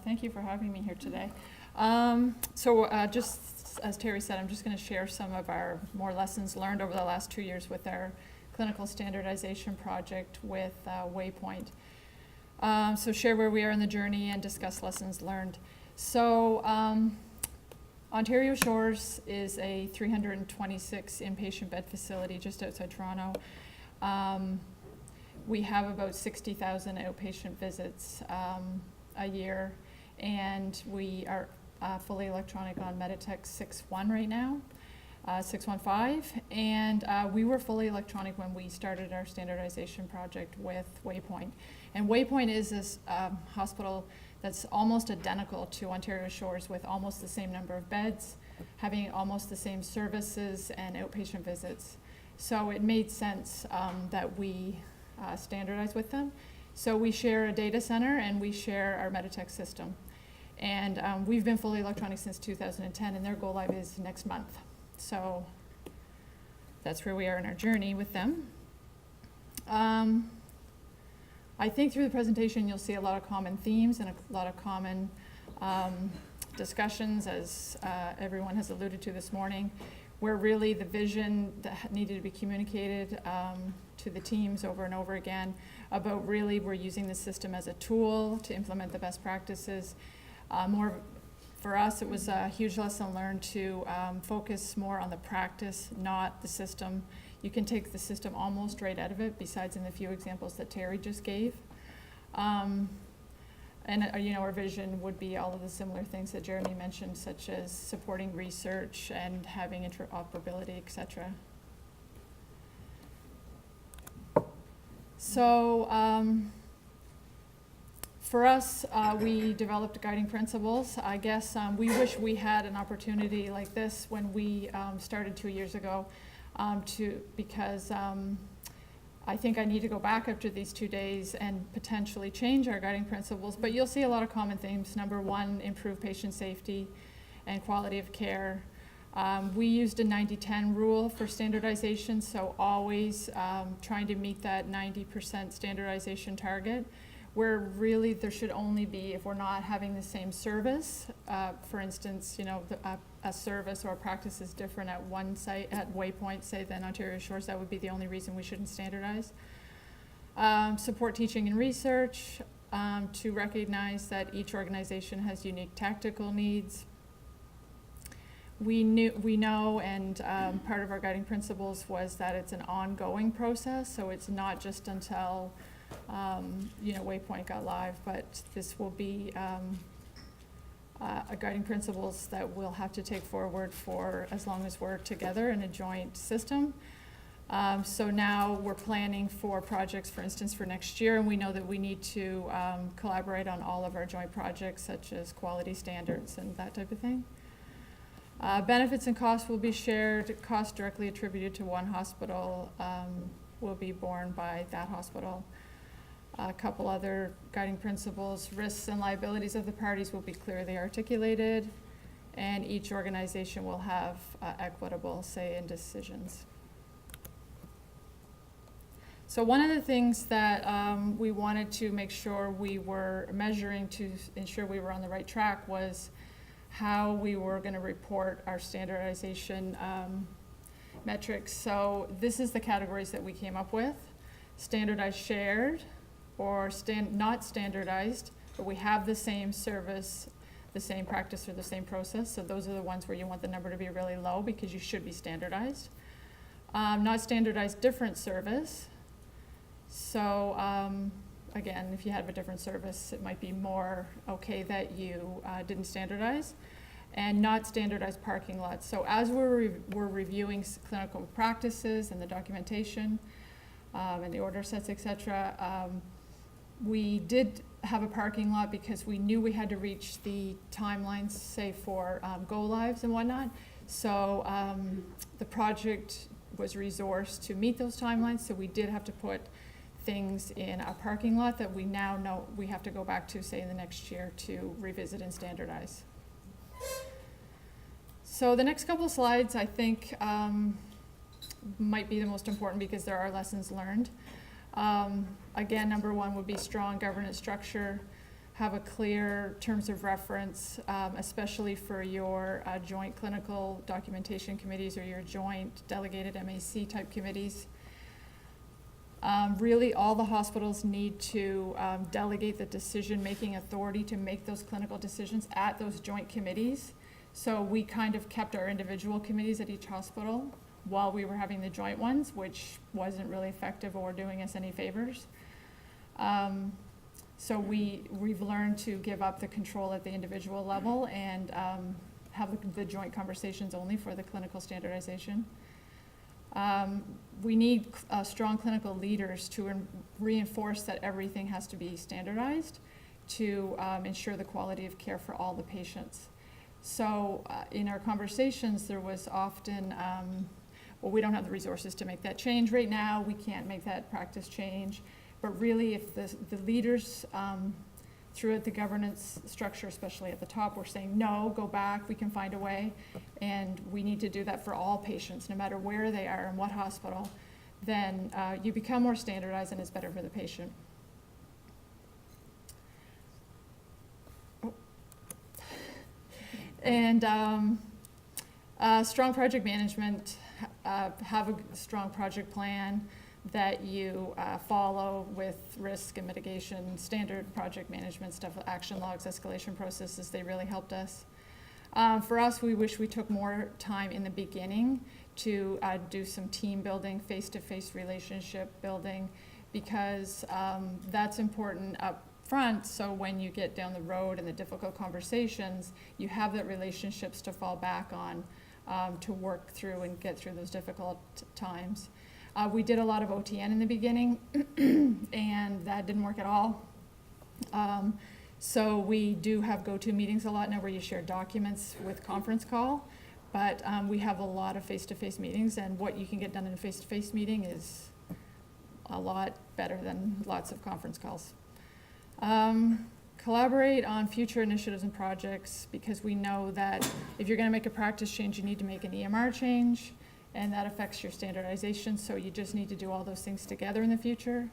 Thank you for having me here today. Just as Terry said, I'm just going to share some of our more lessons learned over the last 2 years with our clinical standardization project with Waypoint. So share where we are in the journey and discuss lessons learned. So Ontario Shores is a 326 inpatient bed facility just outside Toronto. We have about 60,000 outpatient visits a year, and we are fully electronic on Meditech 6.1 right now, 6.15, and we were fully electronic when we started our standardization project with Waypoint. And Waypoint is this hospital that's almost identical to Ontario Shores, with almost the same number of beds, having almost the same services and outpatient visits. So it made sense that we standardize with them. So we share a data center and we share our Meditech system. And we've been fully electronic since 2010, and their go live is next month. So that's where we are in our journey with them. I think through the presentation you'll see a lot of common themes and a lot of common discussions, as everyone has alluded to this morning, where really the vision that needed to be communicated to the teams over and over again about really we're using the system as a tool to implement the best practices. More for us, it was a huge lesson learned to focus more on the practice, not the system. You can take the system almost right out of it, besides in the few examples that Terry just gave. And our vision would be all of the similar things that Jeremy mentioned, such as supporting research and having interoperability, etc. So for us, we developed guiding principles. I guess we wish we had an opportunity like this when we started 2 years ago, because I think I need to go back after these 2 days and potentially change our guiding principles. But you'll see a lot of common themes. Number one, improve patient safety and quality of care. We used a 90-10 rule for standardization, so always trying to meet that 90% standardization target, where really there should only be, if we're not having the same service, for instance, a service or a practice is different at one site, at Waypoint, say, than Ontario Shores, that would be the only reason we shouldn't standardize. Support teaching and research, to recognize that each organization has unique tactical needs. We know, and part of our guiding principles was that it's an ongoing process, so it's not just until Waypoint got live, but this will be a guiding principles that we'll have to take forward for as long as we're together in a joint system. So now we're planning for projects, for instance, for next year, and we know that we need to collaborate on all of our joint projects, such as quality standards and that type of thing. Benefits and costs will be shared. Costs directly attributed to one hospital will be borne by that hospital. A couple other guiding principles: risks and liabilities of the parties will be clearly articulated, and each organization will have equitable say in decisions. So one of the things that we wanted to make sure we were measuring to ensure we were on the right track was how we were going to report our standardization metrics. So this is the categories that we came up with: standardized shared, or not standardized, but we have the same service, the same practice, or the same process. So those are the ones where you want the number to be really low because you should be standardized. Not standardized, different service. So again, if you have a different service, it might be more okay that you didn't standardize. And not standardized parking lots. So as we're reviewing clinical practices and the documentation and the order sets, etc., we did have a parking lot because we knew we had to reach the timelines, say, for go lives and whatnot. So the project was resourced to meet those timelines, so we did have to put things in a parking lot that we now know we have to go back to, say, in the next year to revisit and standardize. So the next couple of slides, I think, might be the most important because there are lessons learned. Again, number one would be strong governance structure, have a clear terms of reference, especially for your joint clinical documentation committees or your joint delegated MAC type committees. Really, all the hospitals need to delegate the decision-making authority to make those clinical decisions at those joint committees. So we kind of kept our individual committees at each hospital while we were having the joint ones, which wasn't really effective or doing us any favors. So we've learned to give up the control at the individual level and have the joint conversations only for the clinical standardization. We need strong clinical leaders to reinforce that everything has to be standardized to ensure the quality of care for all the patients. So in our conversations, there was often, well, we don't have the resources to make that change right now. We can't make that practice change. But really, if the leaders throughout the governance structure, especially at the top, were saying, no, go back, we can find a way, and we need to do that for all patients, no matter where they are and what hospital, then you become more standardized and it's better for the patient. And strong project management, have a strong project plan that you follow with risk and mitigation, standard project management stuff, action logs, escalation processes. They really helped us. For us, we wish we took more time in the beginning to do some team building, face-to-face relationship building, because that's important up front, so when you get down the road and the difficult conversations, you have that relationships to fall back on to work through and get through those difficult times. We did a lot of OTN in the beginning, and that didn't work at all. So we do have go-to meetings a lot now where you share documents with conference call, but we have a lot of face-to-face meetings, and what you can get done in a face-to-face meeting is a lot better than lots of conference calls. Collaborate on future initiatives and projects, because we know that if you're going to make a practice change, you need to make an EMR change, and that affects your standardization, so you just need to do all those things together in the future.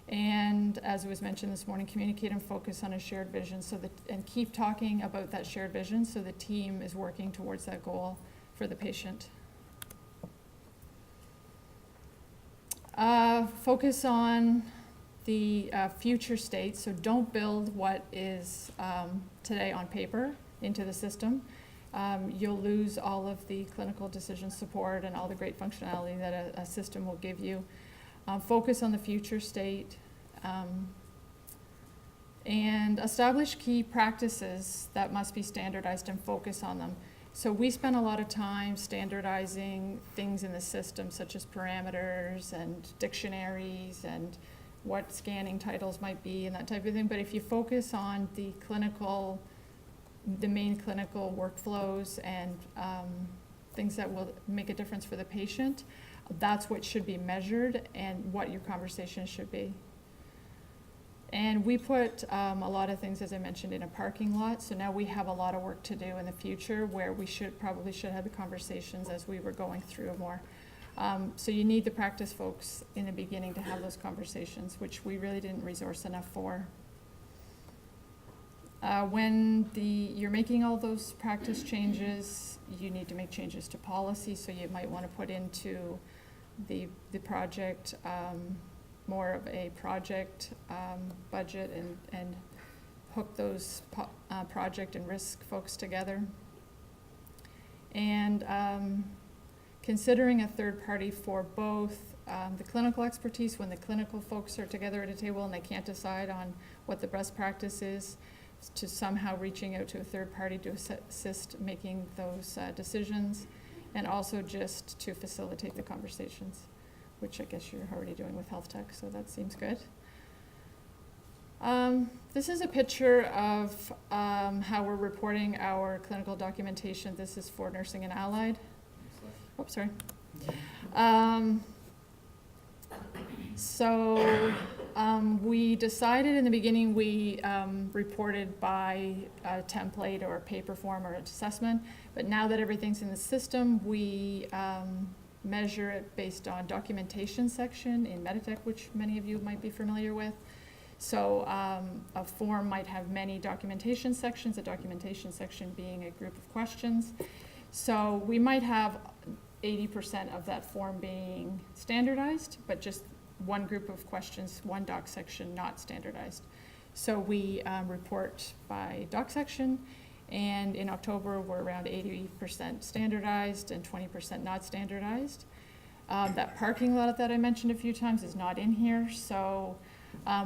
And as was mentioned this morning, communicate and focus on a shared vision, so that, and keep talking about that shared vision so the team is working towards that goal for the patient. Focus on the future state, so don't build what is today on paper into the system. You'll lose all of the clinical decision support and all the great functionality that a system will give you. Focus on the future state, and establish key practices that must be standardized and focus on them. So we spend a lot of time standardizing things in the system, such as parameters and dictionaries and what scanning titles might be and that type of thing. But if you focus on the main clinical workflows and things that will make a difference for the patient, that's what should be measured and what your conversation should be. And we put a lot of things, as I mentioned, in a parking lot. So now we have a lot of work to do in the future where we probably should have the conversations as we were going through more. So you need the practice folks in the beginning to have those conversations, which we really didn't resource enough for. When you're making all those practice changes, you need to make changes to policy, so you might want to put into the project more of a project budget and hook those project and risk folks together. And considering a third party for both the clinical expertise, when the clinical folks are together at a table and they can't decide on what the best practice is, to somehow reaching out to a third party to assist making those decisions, and also just to facilitate the conversations, which I guess you're already doing with health tech, so that seems good. This is a picture of how we're reporting our clinical documentation. This is for nursing and allied. Oh, sorry. We decided in the beginning we reported by a template or a paper form or assessment, but now that everything's in the system, we measure it based on documentation section in Meditech, which many of you might be familiar with. So a form might have many documentation sections, a documentation section being a group of questions. So we might have 80% of that form being standardized, but just one group of questions, one doc section not standardized. So we report by doc section, and in October we're around 80% standardized and 20% not standardized. That parking lot that I mentioned a few times is not in here, so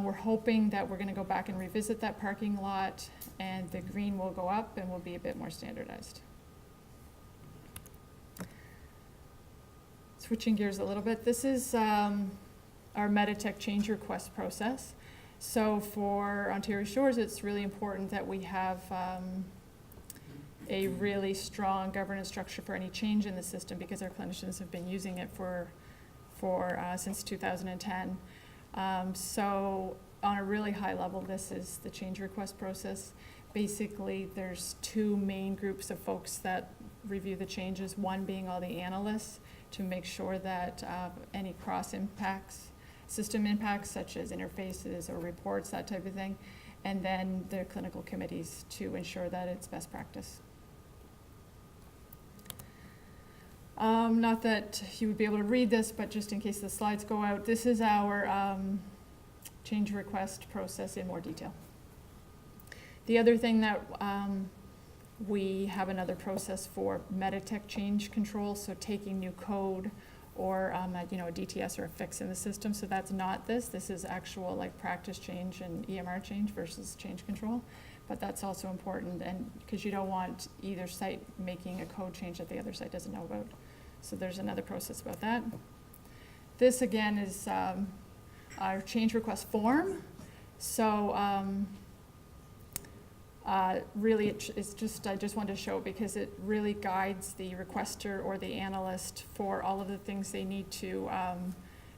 we're hoping that we're going to go back and revisit that parking lot, and the green will go up and will be a bit more standardized. Switching gears a little bit, this is our Meditech change request process. So for Ontario Shores, it's really important that we have a really strong governance structure for any change in the system, because our clinicians have been using it since 2010. So on a really high level, this is the change request process. Basically, there's two main groups of folks that review the changes, one being all the analysts to make sure that any cross impacts, system impacts such as interfaces or reports, that type of thing, and then the clinical committees to ensure that it's best practice. Not that you would be able to read this, but just in case the slides go out, this is our change request process in more detail. The other thing that we have another process for Meditech change control, so taking new code or a DTS or a fix in the system. So that's not this. This is actual like practice change and EMR change versus change control. But that's also important, and because you don't want either site making a code change that the other site doesn't know about. So there's another process about that. This again is our change request form. So really it's just, I just wanted to show because it really guides the requester or the analyst for all of the things they need to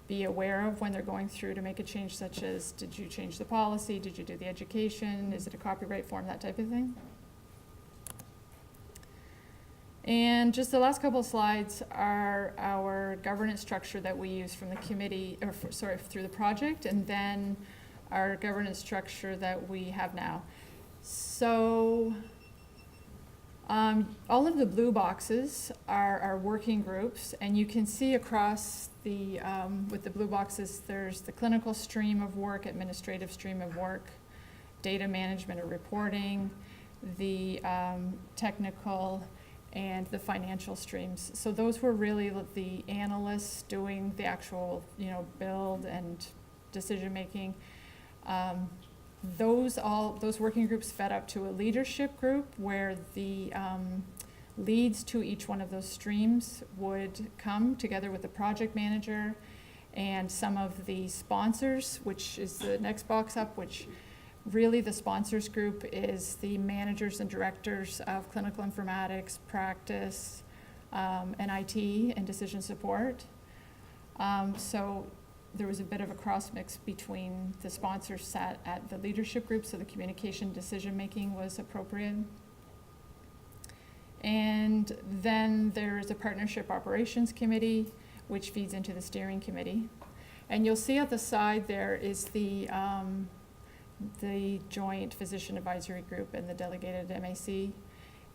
be aware of when they're going through to make a change, such as, did you change the policy? Did you do the education? Is it a copyright form? That type of thing. And just the last couple of slides are our governance structure that we use from the committee, or through the project, and then our governance structure that we have now. So all of the blue boxes are our working groups, and you can see across the, with the blue boxes, there's the clinical stream of work, administrative stream of work, data management or reporting, the technical, and the financial streams. So those were really the analysts doing the actual, build and decision making. Those working groups fed up to a leadership group where the leads to each one of those streams would come together with the project manager and some of the sponsors, which is the next box up, which really the sponsors group is the managers and directors of clinical informatics, practice, and IT and decision support. So there was a bit of a cross mix between the sponsors sat at the leadership group, so the communication decision making was appropriate. And then there's a partnership operations committee, which feeds into the steering committee. And you'll see at the side there is the joint physician advisory group and the delegated MAC.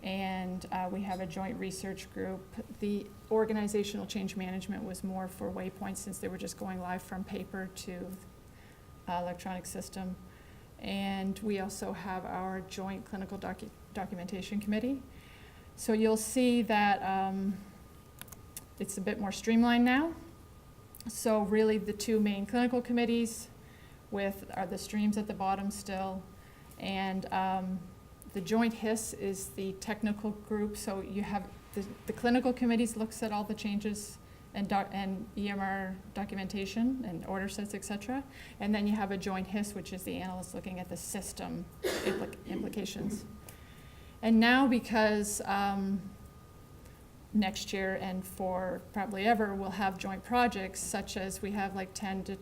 And we have a joint research group. The organizational change management was more for Waypoint, since they were just going live from paper to electronic system. And we also have our joint clinical documentation committee. So you'll see that it's a bit more streamlined now. So really the two main clinical committees are the streams at the bottom still. And the joint HIS is the technical group. So you have the clinical committees looks at all the changes and EMR documentation and order sets, etc. And then you have a joint HIS, which is the analyst looking at the system implications. And now, because next year and for probably ever, we'll have joint projects, such as we have like 10 to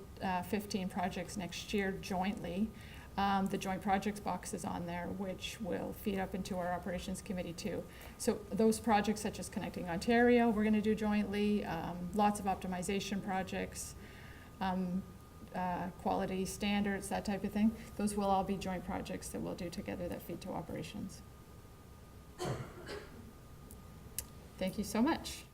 15 projects next year jointly. The joint projects box is on there, which will feed up into our operations committee too. So those projects, such as Connecting Ontario, we're going to do jointly. Lots of optimization projects. quality standards, that type of thing. Those will all be joint projects that we'll do together that feed to operations. Thank you so much.